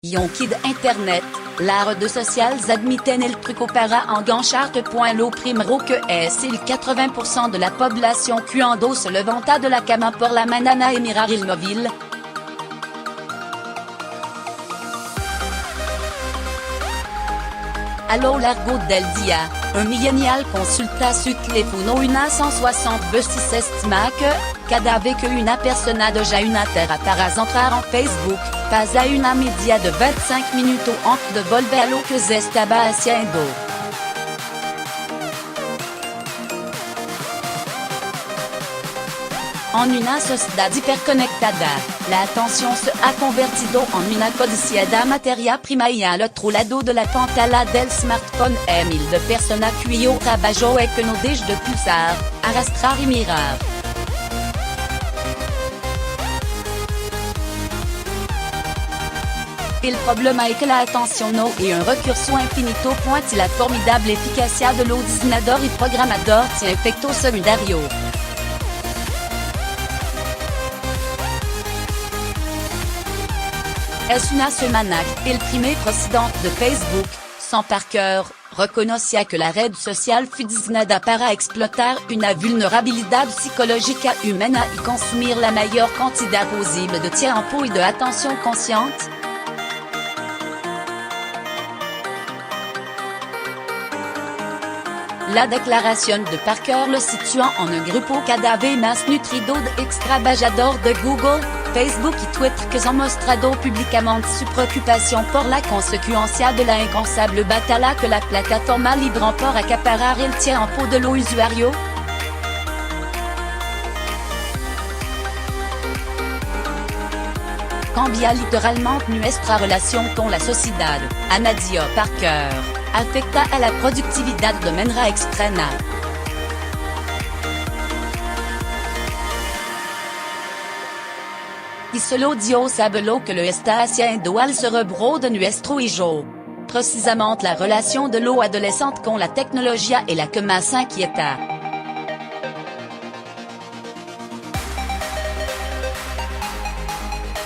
Yonkid Internet, l'art de socials admitten el truc opara en gancharte.lo primero que es il 80% de la population qui endosse le venta de la cama por la manana et mirar il mobile. Allo largo del dia, un millennial consulta su telefono una 160 si estima que, cada vez que una persona deja una terra para entrar en Facebook, pasa una media de 25 minutos antes de volver a lo que se estaba haciendo. En una sociedad hiperconectada, la atención se ha convertido en una codiciada materia prima y al otro lado de la pantalla del smartphone mil de personas cuyo trabajo es que no deje de pulsar, arrastrar y mirar. El problema es que la atención no es un recurso infinito. Y la formidable eficacia de los diseñadores y programadores tiene efecto secundario. Es una semana que el primer presidente de Facebook, Sam Parker, reconocía que la red social fue diseñada para explotar una vulnerabilidad psicológica humana y consumir la mayor cantidad posible de tiempo y de atención consciente. La declaración de Parker lo sitúa en un grupo cada vez más nutrido de extrabajadores de Google, Facebook y Twitter que han mostrado públicamente su preocupación por la consecuencia de la incansable batalla que la plataforma libran por acaparar el tiempo de los usuarios. Cambia literalmente nuestra relación con la sociedad, añadió Parker. Afecta a la productividad de manera extrema. Y solo Dios sabe lo que lo está haciendo al cerebro de nuestro hijo. Precisamente la relación de lo adolescente con la tecnología es la que más inquieta.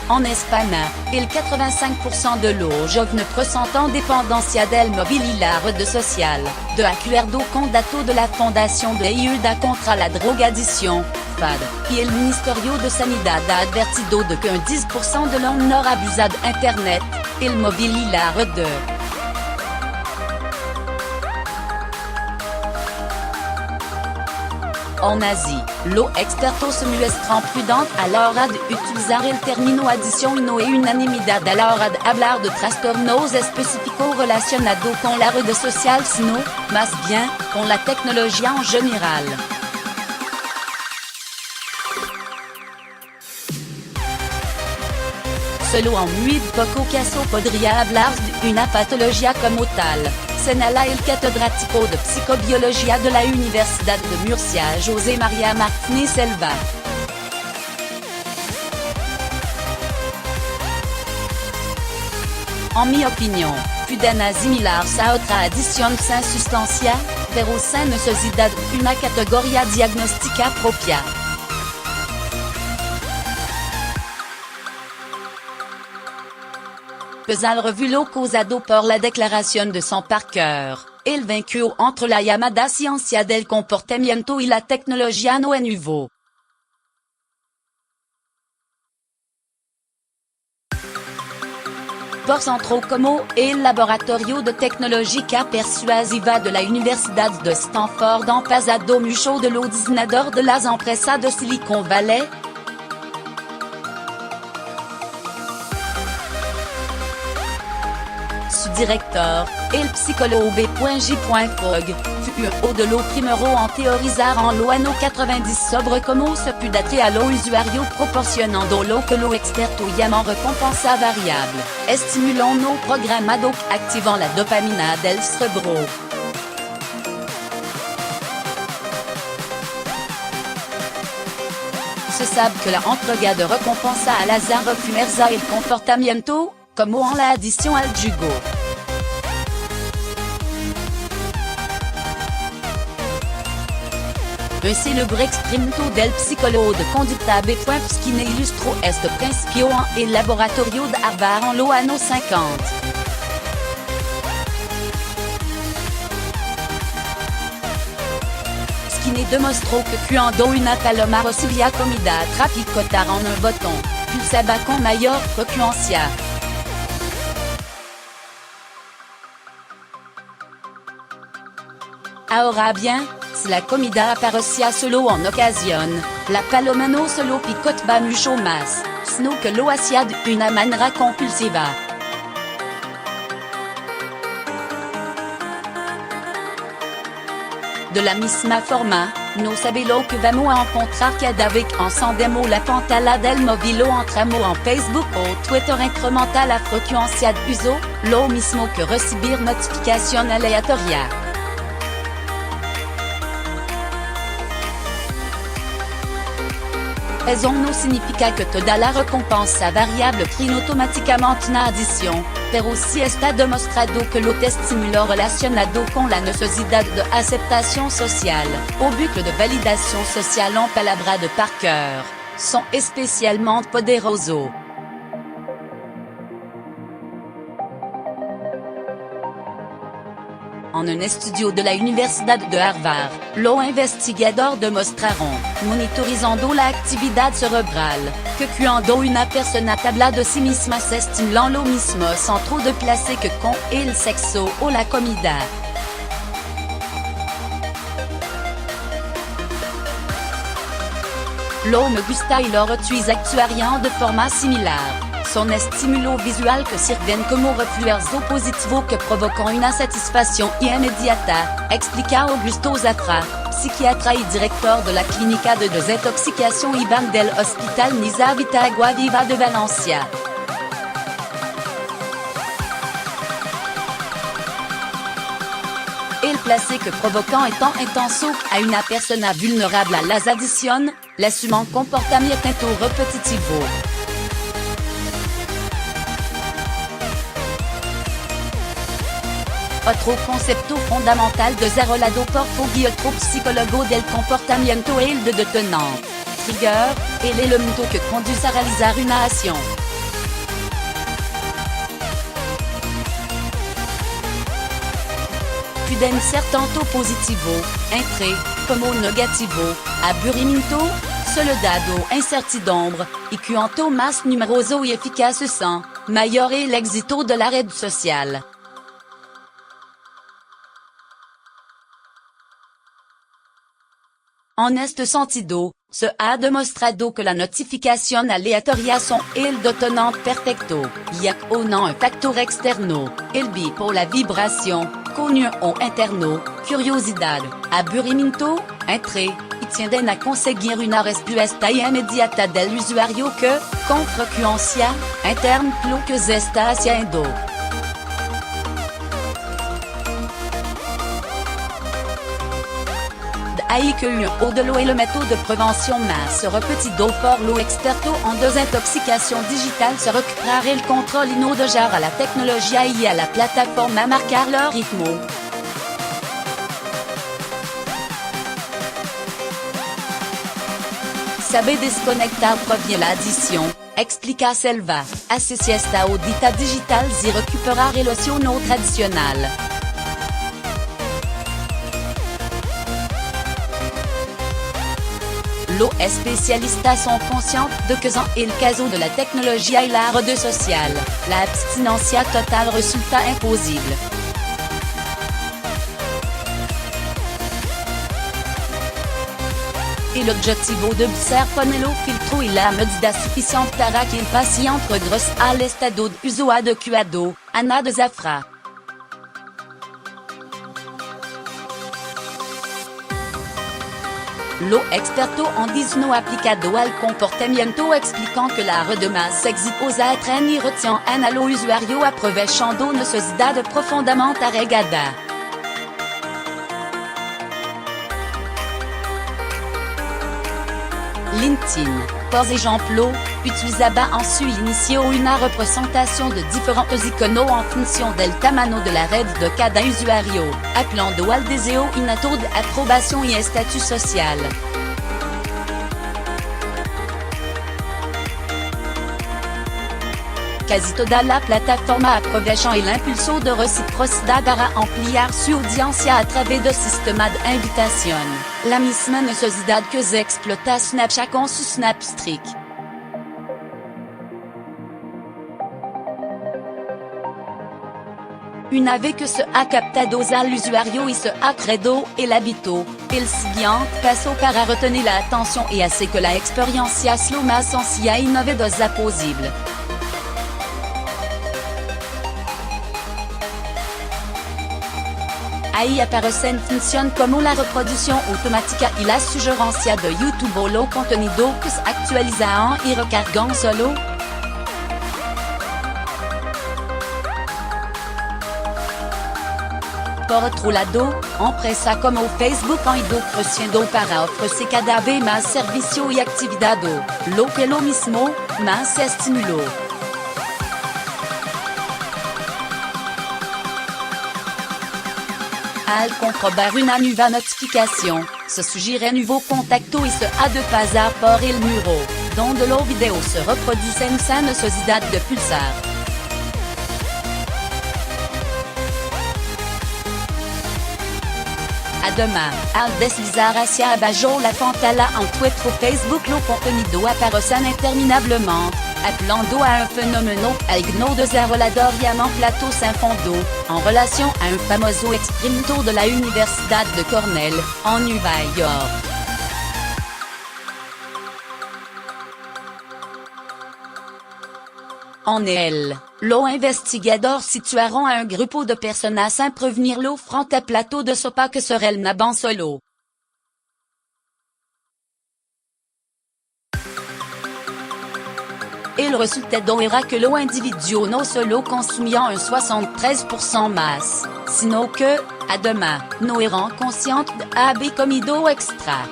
En España, el 85% de los jóvenes presentan dependencia del móvil y la red social, de acuerdo con datos de la Fundación de Ayuda contra la Drogadicción, FAD, y el Ministerio de Sanidad ha advertido de que un 10% de los menores abusan de Internet, el móvil y la red. En Asie, los expertos se muestran prudentes a la hora de utilizar el término adicción y no hay unanimidad a la hora de hablar de trastornos específicos relacionados con la red social sino, más bien, con la tecnología en general. Solo en muy poco caso podría hablar de una patología como tal, señala el catedrático de psicobiología de la Universidad de Murcia José María Martínez Selva. En mi opinión, pueden asimilarse a otra adicción sin sustancia, pero sin necesidad de una categoría diagnóstica propia. Pesal revuelo causado por la declaración de Sam Parker, el vínculo entre la llamada ciencia del comportamiento y la tecnología no es nuevo. Por centro como el Laboratorio de Tecnológica Persuasiva de la Universidad de Stanford han pasado mucho de los diseñadores de las empresas de Silicon Valley. Su director, el psicólogo B.J. Fogg, fut un de los primeros en teorizar en los años 90 sobre cómo se puede a los usuarios proporcionando lo que los expertos llaman recompensa variable, estimulando un programado activant la dopamina del cerebro. Se sabe que la entrega de recompensa al azar refuerza el comportamiento, como en la adicción al jugo. un célebre experimento del psicologo de conducta B. Skine illustro est principio en el laboratorio de Harvard en los años 50. Skine demostró que cuando una paloma recibía comida trapicotaron un botón, pulsaba con mayor frecuencia. Ahora bien, si la comida aparecía solo en ocasión, la paloma no solo picotaba mucho más, sino que lo hacía de una manera compulsiva. De la misma forma, no sabe lo que vamos a encontrar cada vez que encendemos la pantalla del móvil o entramos en Facebook o Twitter incrementa la frecuencia de uso, lo mismo que recibir notificación aleatoria. Eso no significa que toda la recompensa variable crée automáticamente una adicción, pero sí está demostrado que lo estímulo relacionado con la necesidad de aceptación social, o bucle de validación social en palabras de Parker, son especialmente poderosos. En un estudio de la Universidad de Harvard, los investigadores demostraron, monitorizando la actividad cerebral, que cuando una persona habla de sí misma se estimulan lo mismo sans trop de placer que con el sexo o la comida. Lo me gusta y lo retweets actuarían de forma similar. Son estímulos visuales que sirven como refuerzos positivos que provocan una satisfacción inmediata, explica Augusto Zafra, psiquiatra y director de la clínica de desintoxicación IBAN del Hospital Nisa Vita Agua Viva de Valencia. El placer que provocan es tan intenso a una persona vulnerable a las adicciones, l'assumant comportamiento repetitivo. Otro concepto fundamental desarrollado por Foggy, otro psicólogo del comportamiento es el de detonante. Trigger, el elemento que conduce a realizar una acción. Pueden ser tanto positivo, entre, como negativo, aburrimiento, soledad o incertidumbre, y cuanto más numeroso y eficaz son, mayor es el éxito de la red social. En este sentido, se ha demostrado que la notificación aleatoria son el detonante perfecto, ya que no un factor externo, el bip o la vibración, connu o interno, curiosidad, aburrimiento, entre, y tienden a conseguir una respuesta inmediata del usuario que, con frecuencia, interne lo que se está haciendo. Ahí que uno de los elementos de prevención más repetidos por los expertos en desintoxicación digital se recuperar el control y no dejar a la tecnología y a la plataforma marcar leur ritmo. Saber desconectar previene la adicción, explica Selva, así esta audita digital y recuperar el ocio no tradicional. Los especialistas son conscientes de que en el caso de la tecnología y la red social, la abstinencia total resulta imposible. El objetivo debe ser poner el filtro y la medida suficiente para que el paciente regrese al estado de uso adecuado, Ana de Zafra. Los expertos en disno aplicado al comportamiento explican que la red más exitosa entraîne y retiene a los usuarios aprovechando necesidades profundamente arraigadas. LinkedIn, por exemplo, utilizaba en su inicio una representación de diferentes iconos en función del tamaño de la red de cada usuario, apelando al deseo innato de aprobación y estatus social. Casi toda la plataforma aprovecham el impulso de reciprocidad para ampliar su audiencia a través de sistemas de invitación, la misma necesidad que se explota Snapchat con su Snapstreak. Una vez que se ha captado al usuario y se ha creado el hábito, el siguiente paso para retener la atención y hacer que la experiencia sea lo más sencilla y novedosa posible. Ahí aparecen funciones como la reproducción automática y la sugerencia de YouTube o lo contenido que se actualizan y recargan solo. Por otro lado, empresas como Facebook han ido creciendo para ofrecer cada vez más servicios y actividades, lo que lo mismo, más estímulo. Al comprobar una nueva notificación, se sugiere un nuevo contacto y se ha de pasar por el muro, donde los videos se reproducen sin necesidad de pulsar. Además, al deslizar hacia abajo la pantalla en Twitter o Facebook lo contenido aparecen interminablemente, apelando a un fenómeno algo desarrollador plateau sin fondo, en relación a un famoso experimento de la Universidad de Cornell, en Nueva York. En él, los investigadores situaron a un grupo de personas sin prevenirlo frente a plateau de sopa que serait naban solo. El resultado era que los individuos no solo consumían un 73% más, sino que, además, no eran conscientes de haber comido extra.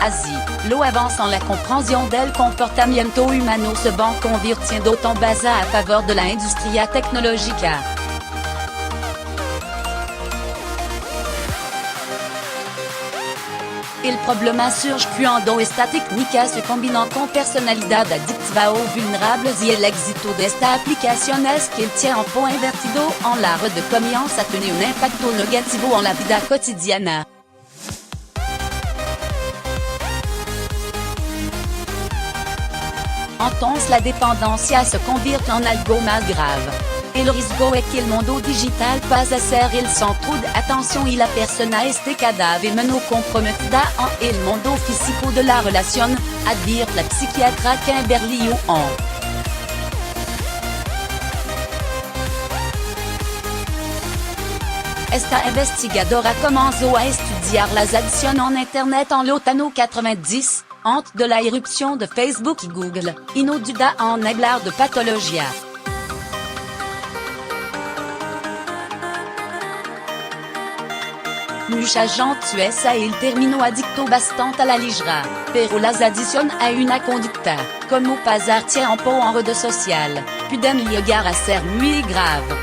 Así, lo avance en la comprensión del comportamiento humano se van convirtiendo en base a favor de la industria tecnológica. El problema surge cuando esta técnica se combina con personalidad adictiva o vulnerables y el éxito de esta aplicación es que el tiempo invertido en la red comienza a tener un impacto negativo en la vida cotidiana. Entonces la dependencia se convierte en algo más grave. El riesgo es que el mundo digital pase a ser el centro de atención y la persona esté cada vez menos comprometida en el mundo físico de la relación, advierte la psiquiatra Kimberly Yuan. Esta investigadora comenzó a estudiar las adicciones en Internet en los años 90, antes de la irrupción de Facebook y Google, y no duda en hablar de patología. Mucha gente usa el término adicto bastante a la ligera, pero las adicciones a una conducta, como pasar tiempo en redes sociales, pueden llegar a ser muy graves.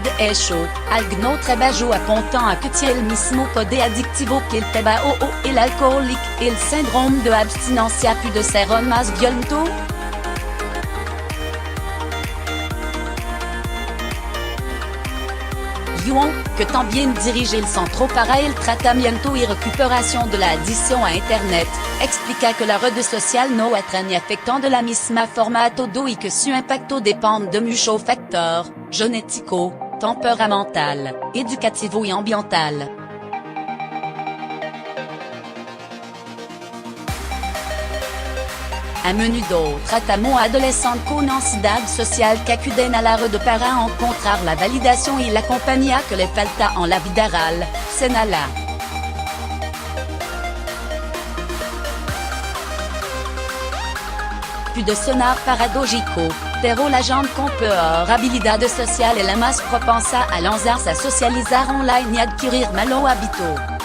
De hecho, algún trabajo apuntan a que tiene el mismo poder adictivo que el tabaco o el alcohol y que el síndrome de abstinencia puede ser aún más violento. Yuan, que también dirige el Centro para el Tratamiento y Recuperación de la Adicción a Internet, explica que la red social no atrae afectan de la misma forma a todo y que su impacto depende de muchos factores, genético, temperamental, educativo y ambiental. A menudo tratamos a adolescentes con ansiedad social que acuden a la red para encontrar la validación y la compañía que les falta en la vida real, señala. Puede sonar paradójico, pero la gente con peor habilidad social es la más propensa a lanzarse a socializar online y adquirir malos hábitos.